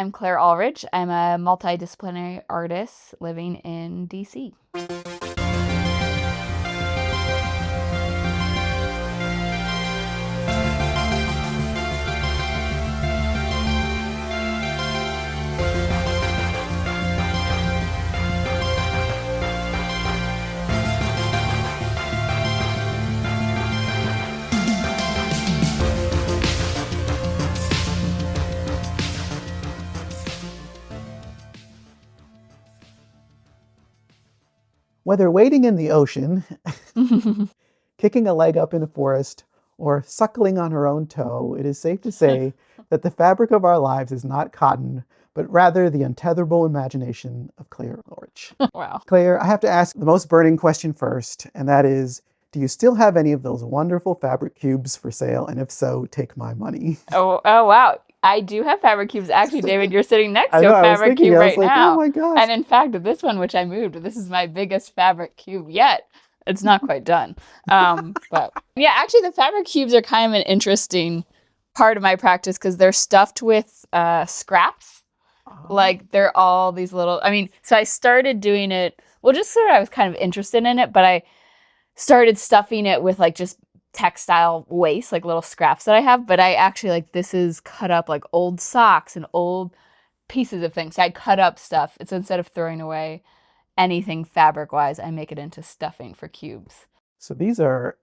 I'm Claire Alrich. I'm a multidisciplinary artist living in DC. Whether wading in the ocean, kicking a leg up in a forest, or suckling on her own toe, it is safe to say that the fabric of our lives is not cotton, but rather the untetherable imagination of Claire Alrich. Wow. Claire, I have to ask the most burning question first, and that is, do you still have any of those wonderful fabric cubes for sale? And if so, take my money. Oh, wow. I do have fabric cubes. Actually, David, you're sitting next I to know, a I was fabric thinking, cube I was right like, now. oh my gosh. And in fact, this one, which I moved, this is my biggest fabric cube yet. It's not quite done. But yeah, actually, the fabric cubes are kind of an interesting part of my practice because they're stuffed with scraps. Like they're all these little, so I started doing it, well, just sort of, I was kind of interested in it, but I started stuffing it with like just textile waste, like little scraps that I have. But I actually this is cut up like old socks and old pieces of things. So I cut up stuff. So instead of throwing away anything fabric wise, I make it into stuffing for cubes. So these are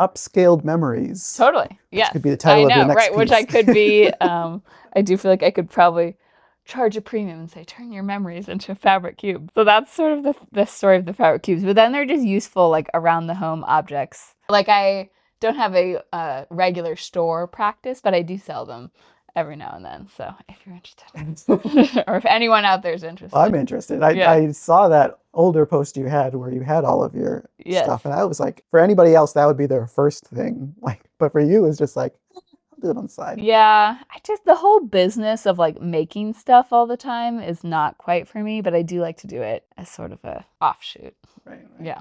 upscaled memories. Totally. Yes. Which could be the title of your next piece. Which I could be. I do feel like I could probably charge a premium and say, turn your memories into a fabric cube. So that's sort of the story of the fabric cubes. But then they're just useful like around the home objects. Like I don't have a regular store practice, but I do sell them every now and then. So if you're interested, or if anyone out there is interested. Well, I'm interested. I saw that older post you had where you had all of your stuff. And I was like, for anybody else, that would be their first thing. But for you, it's just like, I'll do it on the side. Yeah, the whole business of like making stuff all the time is not quite for me, but I do like to do it as sort of a offshoot. Right. Yeah.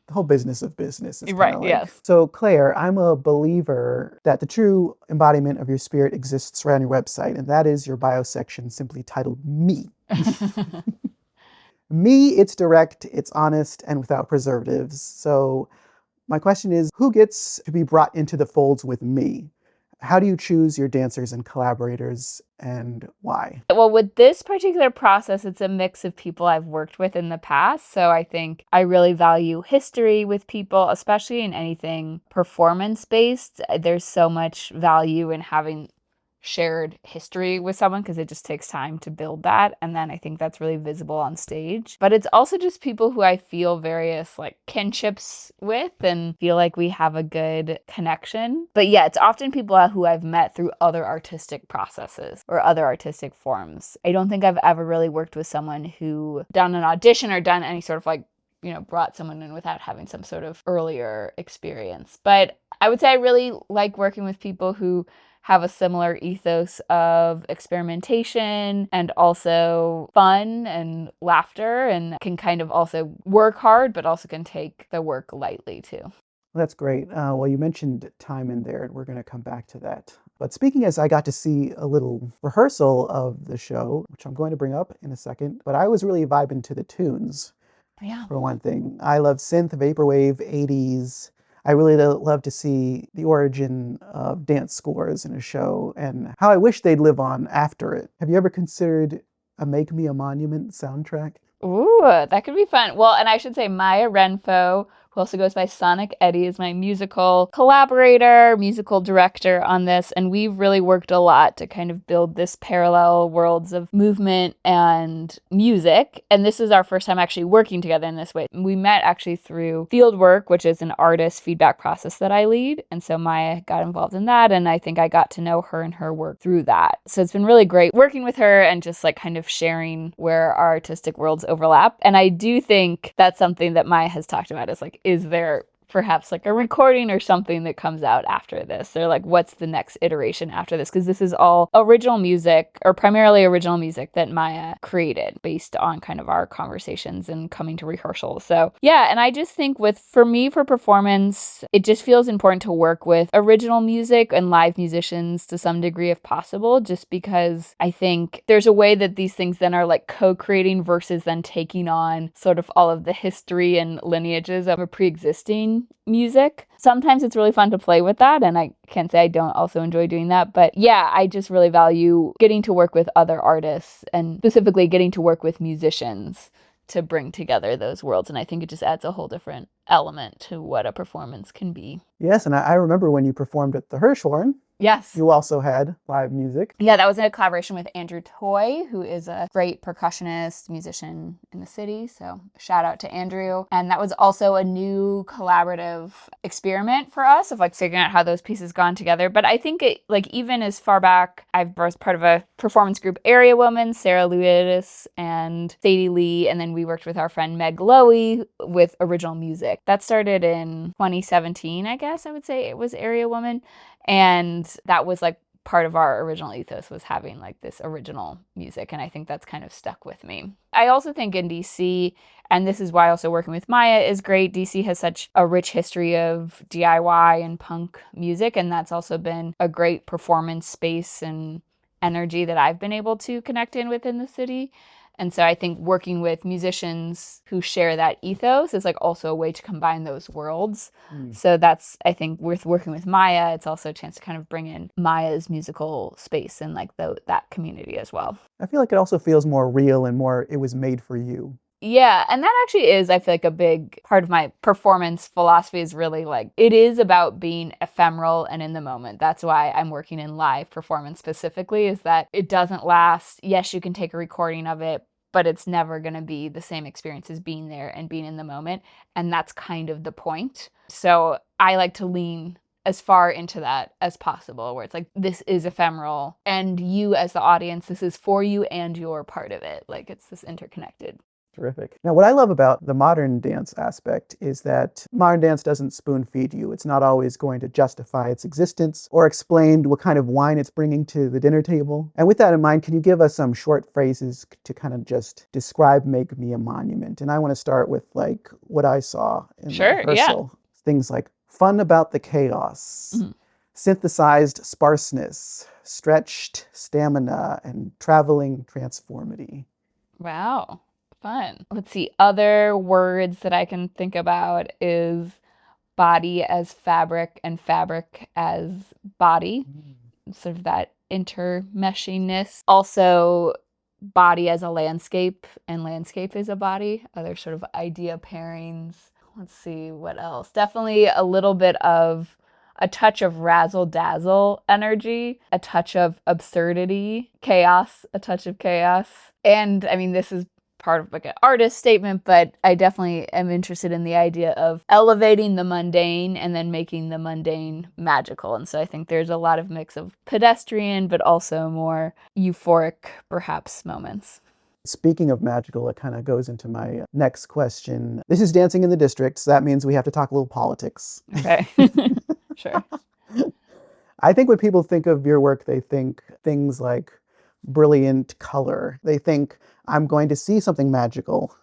The whole business of business is right. Yes. So Claire, I'm a believer that the true embodiment of your spirit exists right on your website, and that is your bio section simply titled Me. Me, it's direct, it's honest, and without preservatives. So my question is, who gets to be brought into the folds with me? How do you choose your dancers and collaborators, and why? Well, with this particular process, it's a mix of people I've worked with in the past. So I think I really value history with people, especially in anything performance-based. There's so much value in having shared history with someone because it just takes time to build that, and then I think that's really visible on stage. But it's also just people who I feel various like kinships with and feel like we have a good connection. But yeah, it's often people who I've met through other artistic processes or other artistic forms. I don't think I've ever really worked with someone who done an audition or done any sort of brought someone in without having some sort of earlier experience. But I would say I really like working with people who have a similar ethos of experimentation and also fun and laughter, and can kind of also work hard, but also can take the work lightly too. That's great. Well, you mentioned time in there, and we're going to come back to that. But speaking as I got to see a little rehearsal of the show, which I'm going to bring up in a second, but I was really vibing to the tunes. Yeah. For one thing, I love synth, vaporwave, 80s. I really love to see the origin of dance scores in a show and how I wish they'd live on after it. Have you ever considered a Make Me a Monument soundtrack? Ooh, that could be fun. Well, and I should say Maya Renfo, who also goes by Sonic Eddie, is my musical collaborator, musical director on this. And we've really worked a lot to kind of build this parallel worlds of movement and music. And this is our first time actually working together in this way. We met actually through field work, which is an artist feedback process that I lead. And so Maya got involved in that. And I think I got to know her and her work through that. So it's been really great working with her and just like kind of sharing where our artistic worlds overlap. And I do think that's something that Maya has talked about is like, is there perhaps like a recording or something that comes out after this, or like what's the next iteration after this, because this is all original music, or primarily original music, that Maya created based on kind of our conversations and coming to rehearsal. So yeah, and I just think for me, for performance, it just feels important to work with original music and live musicians to some degree if possible, just because I think there's a way that these things then are like co-creating versus then taking on sort of all of the history and lineages of a pre-existing music. Sometimes it's really fun to play with that, and I can't say I don't also enjoy doing that, but yeah, I just really value getting to work with other artists and specifically getting to work with musicians to bring together those worlds. And I think it just adds a whole different element to what a performance can be. Yes, and I remember when you performed at the Hirshhorn, Yes. you also had live music. Yeah, that was in a collaboration with Andrew Toy, who is a great percussionist, musician in the city. So shout out to Andrew. And that was also a new collaborative experiment for us of like figuring out how those pieces gone together. But I think it, like, even as far back, I was part of a performance group, Area Woman, Sarah Lewis and Sadie Lee. And then we worked with our friend Meg Lowy with original music. That started in 2017, I guess I would say it was Area Woman. And that was like part of our original ethos, was having like this original music. And I think that's kind of stuck with me. I also think in DC, and this is why also working with Maya is great, DC has such a rich history of DIY and punk music. And that's also been a great performance space and energy that I've been able to connect in within the city. And so I think working with musicians who share that ethos is like also a way to combine those worlds. So that's, I think, with working with Maya, it's also a chance to kind of bring in Maya's musical space and like that community as well. I feel like it also feels more real and more, it was made for you. Yeah, and that actually is, I feel like, a big part of my performance philosophy is really like, it is about being ephemeral and in the moment. That's why I'm working in live performance specifically, is that it doesn't last. Yes, you can take a recording of it, but it's never going to be the same experience as being there and being in the moment. And that's kind of the point. So I like to lean as far into that as possible, where it's like, this is ephemeral, and you as the audience, this is for you and you're part of it. Like, it's this interconnected. Terrific. Now, what I love about the modern dance aspect is that modern dance doesn't spoon feed you. It's not always going to justify its existence or explain what kind of wine it's bringing to the dinner table. And with that in mind, can you give us some short phrases to kind of just describe Make Me a Monument? And I want to start with like what I saw in the rehearsal. Yeah. Things like fun about the chaos, synthesized sparseness, stretched stamina, and traveling transformity. Wow. Fun. Let's see. Other words that I can think about is body as fabric and fabric as body. Sort of that intermeshiness. Also, body as a landscape and landscape as a body. Other sort of idea pairings. Let's see what else. Definitely a little bit of a touch of razzle-dazzle energy, a touch of absurdity, chaos, a touch of chaos. And I mean, this is part of like an artist statement, but I definitely am interested in the idea of elevating the mundane and then making the mundane magical. And so I think there's a lot of mix of pedestrian, but also more euphoric, perhaps, moments. Speaking of magical, it kind of goes into my next question. This is Dancing in the District, so that means we have to talk a little politics. Okay. Sure. I think when people think of your work, they think things like brilliant color. They think, I'm going to see something magical.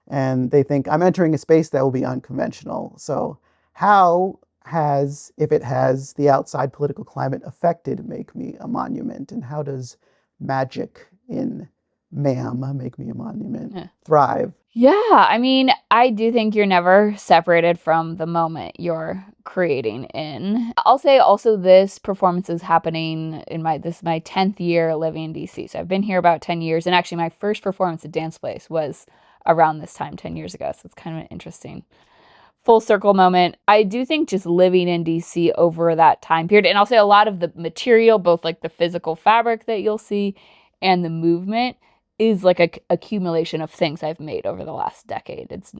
And they think, I'm entering a space that will be unconventional. So how has, if it has, the outside political climate affected Make Me a Monument? And how does magic in Ma'am, Make Me a Monument, thrive? Yeah, I mean, I do think you're never separated from the moment you're creating in. I'll say also this performance is happening in my 10th year living in DC. So I've been here about 10 years. And actually my first performance at Dance Place was around this time 10 years ago. So it's kind of an interesting full circle moment. I do think just living in DC over that time period, and I'll say a lot of the material, both like the physical fabric that you'll see and the movement, is like a accumulation of things I've made over the last decade. It's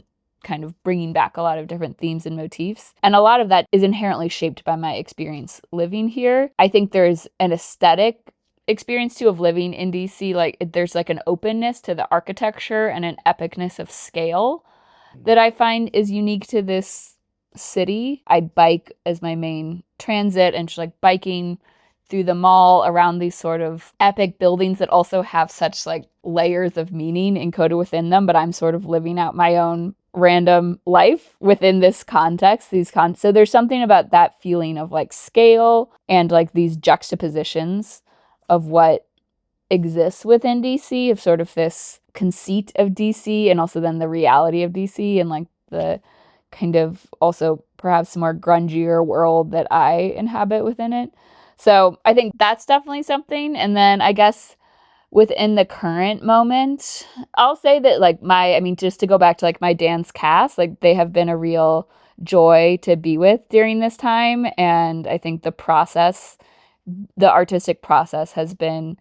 kind of bringing back a lot of different themes and motifs. And a lot of that is inherently shaped by my experience living here. I think there's an aesthetic experience too of living in DC. Like there's like an openness to the architecture and an epicness of scale that I find is unique to this city. I bike as my main transit, and just like biking through the mall around these sort of epic buildings that also have such like layers of meaning encoded within them, but I'm sort of living out my own random life within this context. So there's something about that feeling of like scale and like these juxtapositions of what exists within DC, of sort of this conceit of DC and also then the reality of DC and like the kind of also perhaps more grungier world that I inhabit within it. So I think that's definitely something. And then I guess within the current moment, I'll say that like just to go back to like my dance cast, like they have been a real joy to be with during this time. And I think the artistic process has been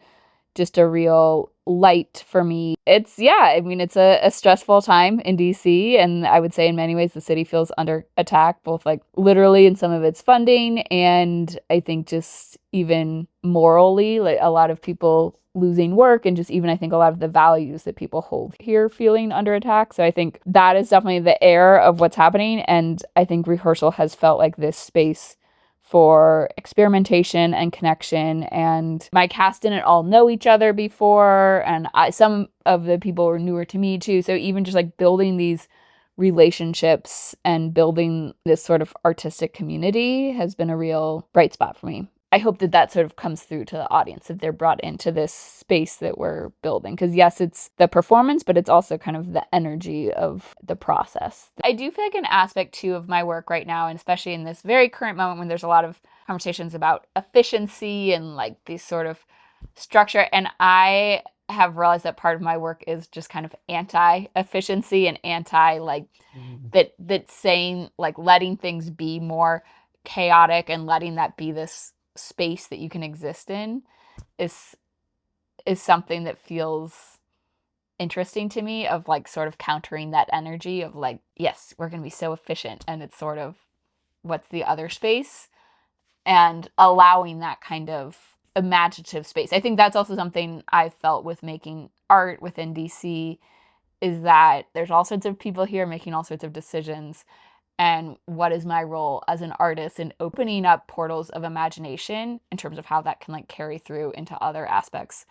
just a real light for me. It's a stressful time in DC, and I would say in many ways the city feels under attack, both like literally in some of its funding and I think just even morally, like a lot of people losing work and just even I think a lot of the values that people hold here feeling under attack. So I think that is definitely the air of what's happening, and I think rehearsal has felt like this space for experimentation and connection. And my cast didn't all know each other before, and some of the people were newer to me too. So even just like building these relationships and building this sort of artistic community has been a real bright spot for me. I hope that that sort of comes through to the audience, that they're brought into this space that we're building. Because yes, it's the performance, but it's also kind of the energy of the process. I do feel like an aspect too of my work right now, and especially in this very current moment when there's a lot of conversations about efficiency and like these sort of structure. And I have realized that part of my work is just kind of anti-efficiency and anti like that saying like letting things be more chaotic and letting that be this space that you can exist in is something that feels interesting to me, of like sort of countering that energy of like, yes, we're going to be so efficient, and it's sort of what's the other space, and allowing that kind of imaginative space. I think that's also something I've felt with making art within DC, is that there's all sorts of people here making all sorts of decisions, and what is my role as an artist in opening up portals of imagination in terms of how that can like carry through into other aspects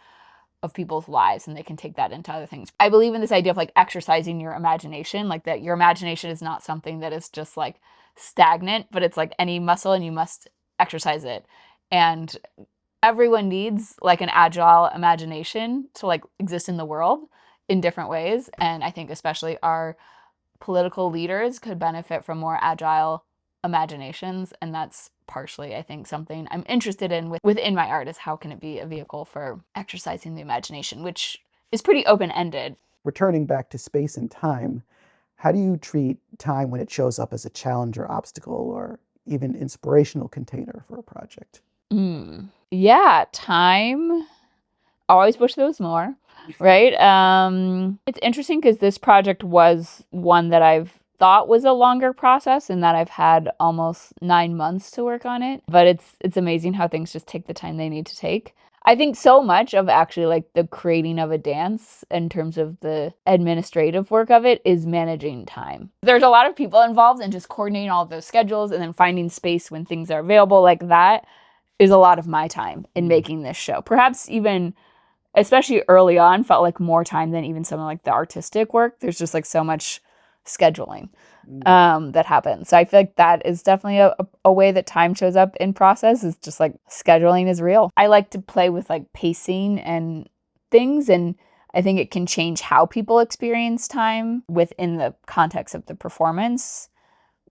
of people's lives, and they can take that into other things. I believe in this idea of like exercising your imagination, like that your imagination is not something that is just like stagnant, but it's like any muscle and you must exercise it. And everyone needs like an agile imagination to like exist in the world in different ways. And I think especially our political leaders could benefit from more agile imaginations, and that's partially I think something I'm interested in within my art, is how can it be a vehicle for exercising the imagination, which is pretty open-ended. Returning back to space and time, how do you treat time when it shows up as a challenge or obstacle or even inspirational container for a project? Yeah, time. Always wish there was more, right? It's interesting because this project was one that I've thought was a longer process, and that I've had almost 9 months to work on it. But it's amazing how things just take the time they need to take. I think so much of actually like the creating of a dance in terms of the administrative work of it is managing time. There's a lot of people involved in just coordinating all of those schedules and then finding space when things are available. Like that is a lot of my time in making this show. Perhaps even especially early on, felt like more time than even some of like the artistic work. There's just like so much scheduling that happens. So I feel like that is definitely a way that time shows up in process, is just like scheduling is real. I like to play with like pacing and things, and I think it can change how people experience time within the context of the performance,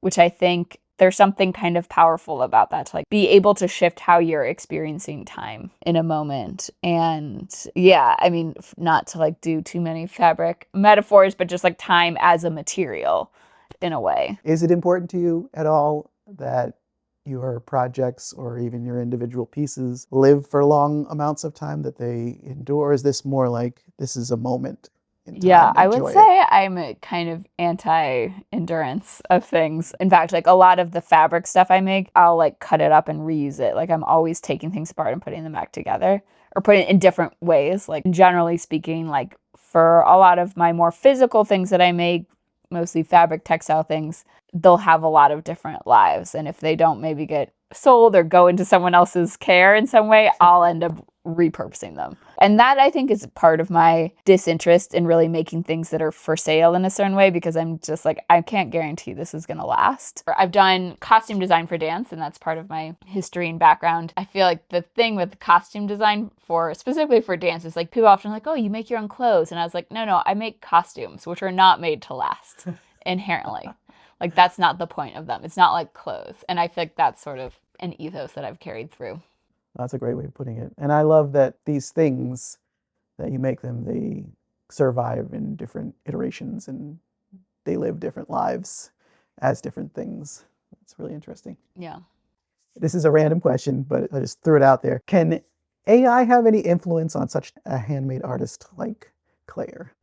which I think there's something kind of powerful about that, to like be able to shift how you're experiencing time in a moment. And yeah, I mean, not to like do too many fabric metaphors, but just like time as a material in a way. Is it important to you at all that your projects or even your individual pieces live for long amounts of time, that they endure? Is this more like this is a moment in Yeah, time, I would enjoy it? say I'm a kind of anti-endurance of things. In fact, like a lot of the fabric stuff I make, I'll like cut it up and reuse it. Like I'm always taking things apart and putting them back together, or putting it in different ways. Like generally speaking, like for a lot of my more physical things that I make, mostly fabric textile things, they'll have a lot of different lives. And if they don't maybe get sold or go into someone else's care in some way, I'll end up repurposing them. And that, I think, is part of my disinterest in really making things that are for sale in a certain way, because I'm just like, I can't guarantee this is going to last. I've done costume design for dance, and that's part of my history and background. I feel like the thing with costume design for specifically for dance is like people often are like, oh, you make your own clothes. And I was like, no, I make costumes, which are not made to last inherently. Like, that's not the point of them. It's not like clothes. And I feel like that's sort of an ethos that I've carried through. That's a great way of putting it. And I love that these things that you make them, they survive in different iterations and they live different lives as different things. It's really interesting. Yeah. This is a random question, but I just threw it out there. Can AI have any influence on such a handmade artist like Claire?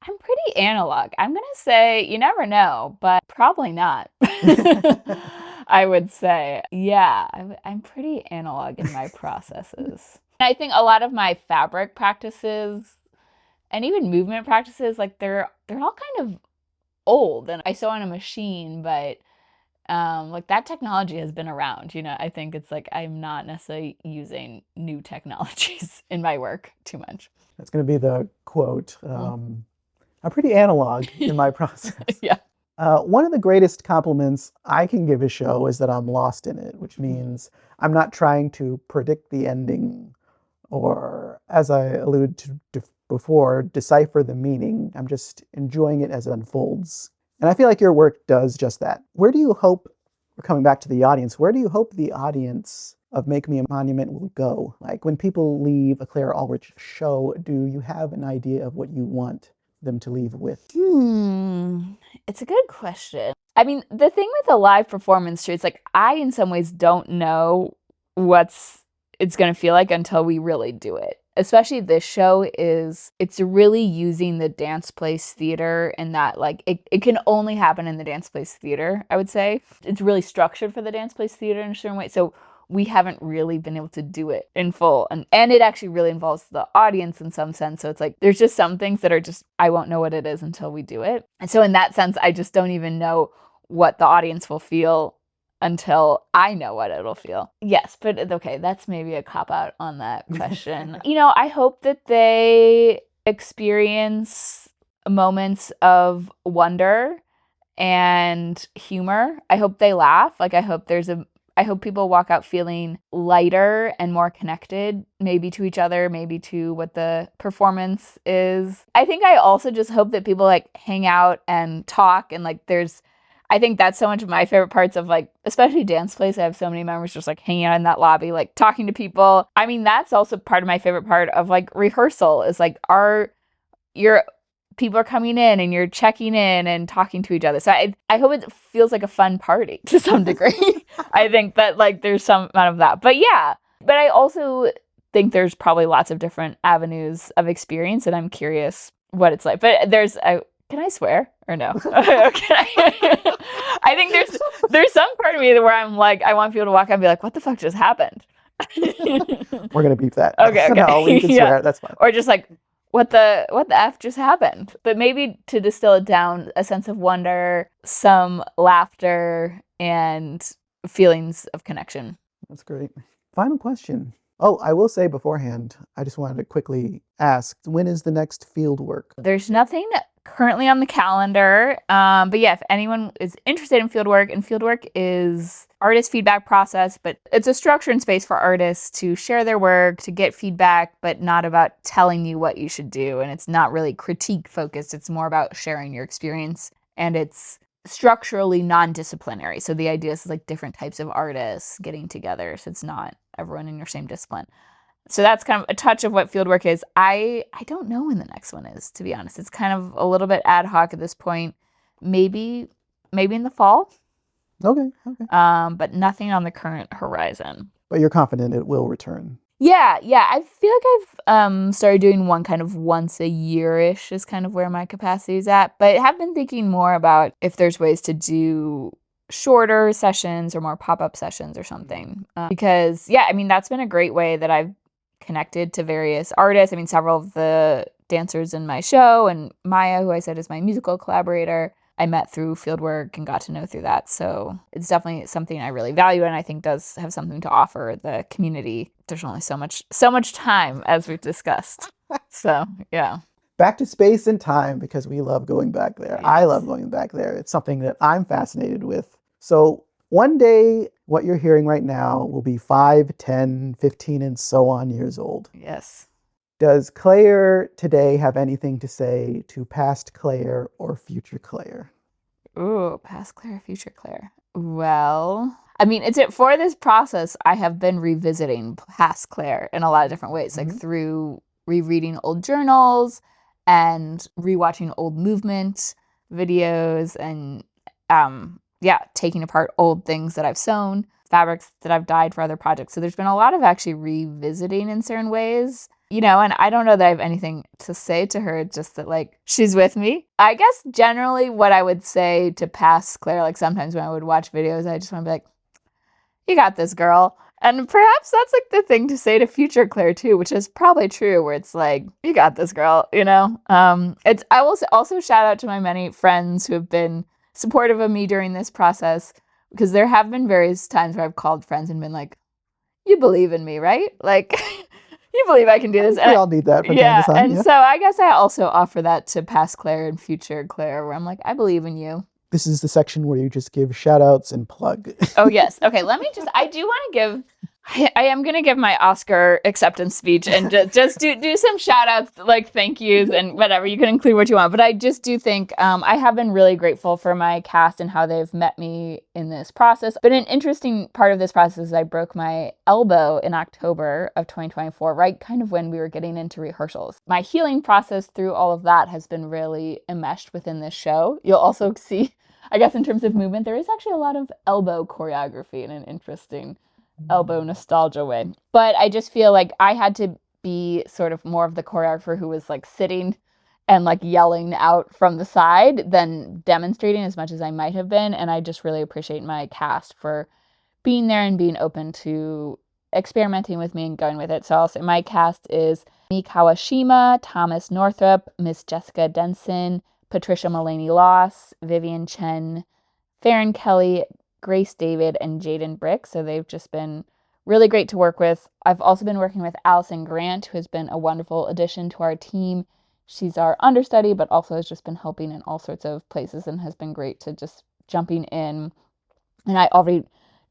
I'm pretty analog. I'm going to say you never know, but probably not. I would say, yeah, I'm pretty analog in my processes. And I think a lot of my fabric practices and even movement practices, like they're all kind of old. And I sew on a machine, but like that technology has been around. I think it's like I'm not necessarily using new technologies in my work too much. That's going to be the quote. I'm pretty analog in my process. Yeah. One of the greatest compliments I can give a show is that I'm lost in it, which means I'm not trying to predict the ending or, as I alluded to before, decipher the meaning. I'm just enjoying it as it unfolds. And I feel like your work does just that. Where do you hope, we're coming back to the audience, where do you hope the audience of Make Me a Monument will go? Like when people leave a Claire Alrich show, do you have an idea of what you want them to leave with? It's a good question. I mean, the thing with a live performance too, it's like I in some ways don't know it's going to feel like until we really do it. Especially this show it's really using the dance place theater, and that like it can only happen in the dance place theater, I would say. It's really structured for the dance place theater in a certain way. So we haven't really been able to do it in full. And it actually really involves the audience in some sense. So it's like, there's just some things that are just, I won't know what it is until we do it. And so in that sense, I just don't even know what the audience will feel until I know what it'll feel. Yes, but okay, that's maybe a cop-out on that question. I hope that they experience moments of wonder and humor. I hope they laugh. Like, I hope people walk out feeling lighter and more connected, maybe to each other, maybe to what the performance is. I think I also just hope that people like hang out and talk, and like I think that's so much of my favorite parts of like, especially dance place. I have so many members just like hanging out in that lobby, like talking to people. I mean, that's also part of my favorite part of like rehearsal is like your people are coming in and you're checking in and talking to each other. So I hope it feels like a fun party to some degree. I think that like there's some amount of that. But yeah, but I also think there's probably lots of different avenues of experience, and I'm curious what it's like. But can I swear or no? I think there's some part of me where I'm like, I want people to walk out and be like, what the fuck just happened? We're going to beep that. Okay. No, we can swear. That's fine. Or just like, what the F just happened? But maybe to distill it down, a sense of wonder, some laughter, and feelings of connection. That's great. Final question. Oh, I will say beforehand, I just wanted to quickly ask, when is the next field work? There's nothing currently on the calendar. But yeah, if anyone is interested in fieldwork, and fieldwork is artist feedback process, but it's a structure and space for artists to share their work, to get feedback, but not about telling you what you should do. And it's not really critique focused. It's more about sharing your experience, and it's structurally non-disciplinary. So the idea is like different types of artists getting together. So it's not everyone in your same discipline. So that's kind of a touch of what fieldwork is. I don't know when the next one is, to be honest. It's kind of a little bit ad hoc at this point. Maybe in the fall. Okay. But nothing on the current horizon. But you're confident it will return. Yeah. I feel like I've started doing one kind of once a year-ish is kind of where my capacity is at. But I have been thinking more about if there's ways to do shorter sessions or more pop-up sessions or something. Because, yeah, I mean, that's been a great way that I've connected to various artists. I mean, several of the dancers in my show, and Maya, who I said is my musical collaborator, I met through fieldwork and got to know through that. So it's definitely something I really value and I think does have something to offer the community. There's only so much time, as we've discussed. So yeah. Back to space and time because we love going back there. I love Yes. going back there. It's something that I'm fascinated with. So one day, what you're hearing right now will be 5, 10, 15, and so on years old. Yes. Does Claire today have anything to say to past Claire or future Claire? Ooh, past Claire, future Claire. Well, I mean, it's it for this process. I have been revisiting past Claire in a lot of different ways, like Mm-hmm. through rereading old journals and rewatching old movement videos and yeah, taking apart old things that I've sewn, fabrics that I've dyed for other projects. So there's been a lot of actually revisiting in certain ways. And I don't know that I have anything to say to her, just that, like, she's with me. I guess generally what I would say to past Claire, like, sometimes when I would watch videos, I just want to be like, you got this, girl. And perhaps that's, like, the thing to say to future Claire, too, which is probably true, where it's like, you got this, girl. I will also shout out to my many friends who have been supportive of me during this process, because there have been various times where I've called friends and been like, you believe in me, right? Like, you believe I can do I this. think we all need that from time to Yeah. time. And Yeah. so I guess I also offer that to past Claire and future Claire, where I'm like, I believe in you. This is the section where you just give shout outs and plug. Oh, yes. Okay. I do want to I am going to give my Oscar acceptance speech and just do some shout outs, like thank yous and whatever. You can include what you want. But I just do think I have been really grateful for my cast and how they've met me in this process. But an interesting part of this process is I broke my elbow in October of 2024, right kind of when we were getting into rehearsals. My healing process through all of that has been really enmeshed within this show. You'll also see, I guess, in terms of movement, there is actually a lot of elbow choreography in an interesting elbow nostalgia way. But I just feel like I had to be sort of more of the choreographer who was like sitting and like yelling out from the side than demonstrating as much as I might have been. And I just really appreciate my cast for being there and being open to experimenting with me and going with it. So I'll say my cast is Mi Kawashima, Thomas Northrup, Miss Jessica Denson, Patricia Mullaney Loss, Vivian Chen, Farron Kelly, Grace David, and Jaden Brick. So they've just been really great to work with. I've also been working with Allison Grant, who has been a wonderful addition to our team. She's our understudy, but also has just been helping in all sorts of places and has been great to just jumping in. And I already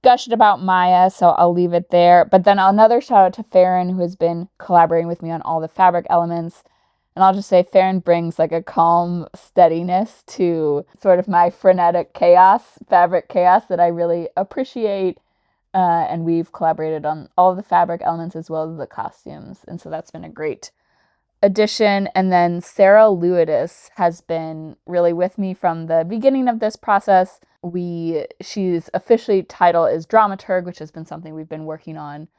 gushed about Maya, so I'll leave it there. But then another shout out to Farron, who has been collaborating with me on all the fabric elements. And I'll just say Farron brings like a calm steadiness to sort of my frenetic chaos, fabric chaos that I really appreciate. And we've collaborated on all the fabric elements as well as the costumes. And so that's been a great addition. And then Sarah Lewidis has been really with me from the beginning of this process. She's officially title is dramaturg, which has been something we've been working on,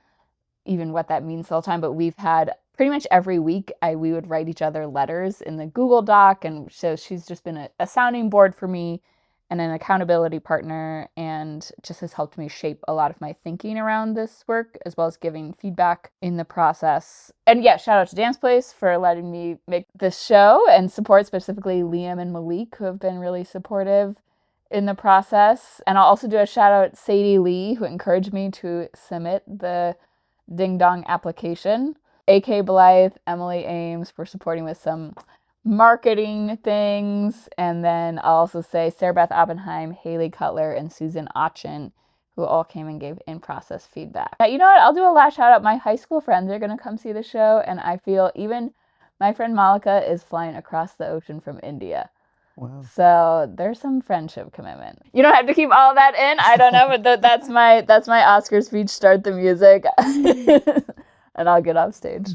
even what that means the whole time. But we've had pretty much every week we would write each other letters in the Google Doc, and so she's just been a sounding board for me and an accountability partner, and just has helped me shape a lot of my thinking around this work, as well as giving feedback in the process. And yeah, shout out to Dance Place for letting me make this show and support, specifically Liam and Malik, who have been really supportive in the process. And I'll also do a shout out Sadie Lee, who encouraged me to submit the Ding Dong application. AK Blythe, Emily Ames for supporting with some marketing things. And then I'll also say Sarah Beth Oppenheim, Haley Cutler, and Susan Otchen, who all came and gave in-process feedback. You know what? I'll do a last shout out. My high school friends are going to come see the show, and I feel even my friend Malika is flying across the ocean from India. Wow. So there's some friendship commitment. You don't have to keep all that in. I don't know, but that's my Oscar speech. Start the music, and I'll get off stage.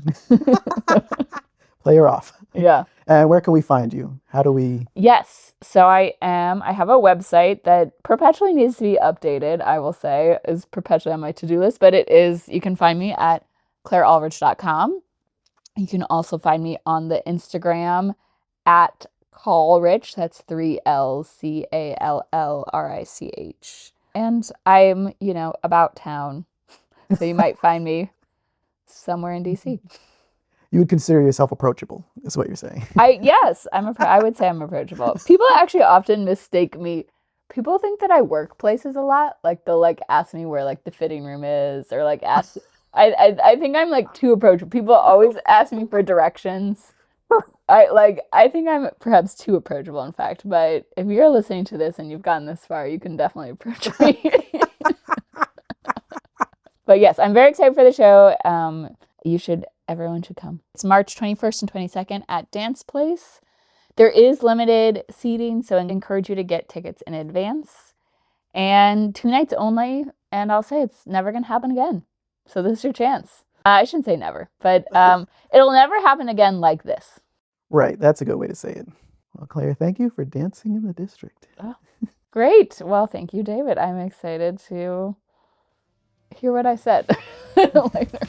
Play her off. Yeah. And where can we find you? How do we? Yes. So I have a website that perpetually needs to be updated, I will say, is perpetually on my to-do list, but you can find me at clairealrich.com. You can also find me on the Instagram at Callrich. That's 3 LCALLRICH. And I'm, about town. So you might find me somewhere in DC. You would consider yourself approachable, is what you're saying. Yes, I would say I'm approachable. People actually often mistake me. People think that I work places a lot. Like they'll like ask me where like the fitting room is, or like ask. I think I'm like too approachable. People always ask me for directions. I think I'm perhaps too approachable, in fact. But if you're listening to this and you've gotten this far, you can definitely approach me. But yes, I'm very excited for the show. Everyone should come. It's March 21st and 22nd at Dance Place. There is limited seating, so I encourage you to get tickets in advance. And 2 nights only, and I'll say it's never going to happen again. So this is your chance. I shouldn't say never, but it'll never happen again like this. Right, that's a good way to say it. Well, Claire, thank you for dancing in the district. Oh, great. Well, thank you, David. I'm excited to hear what I said later.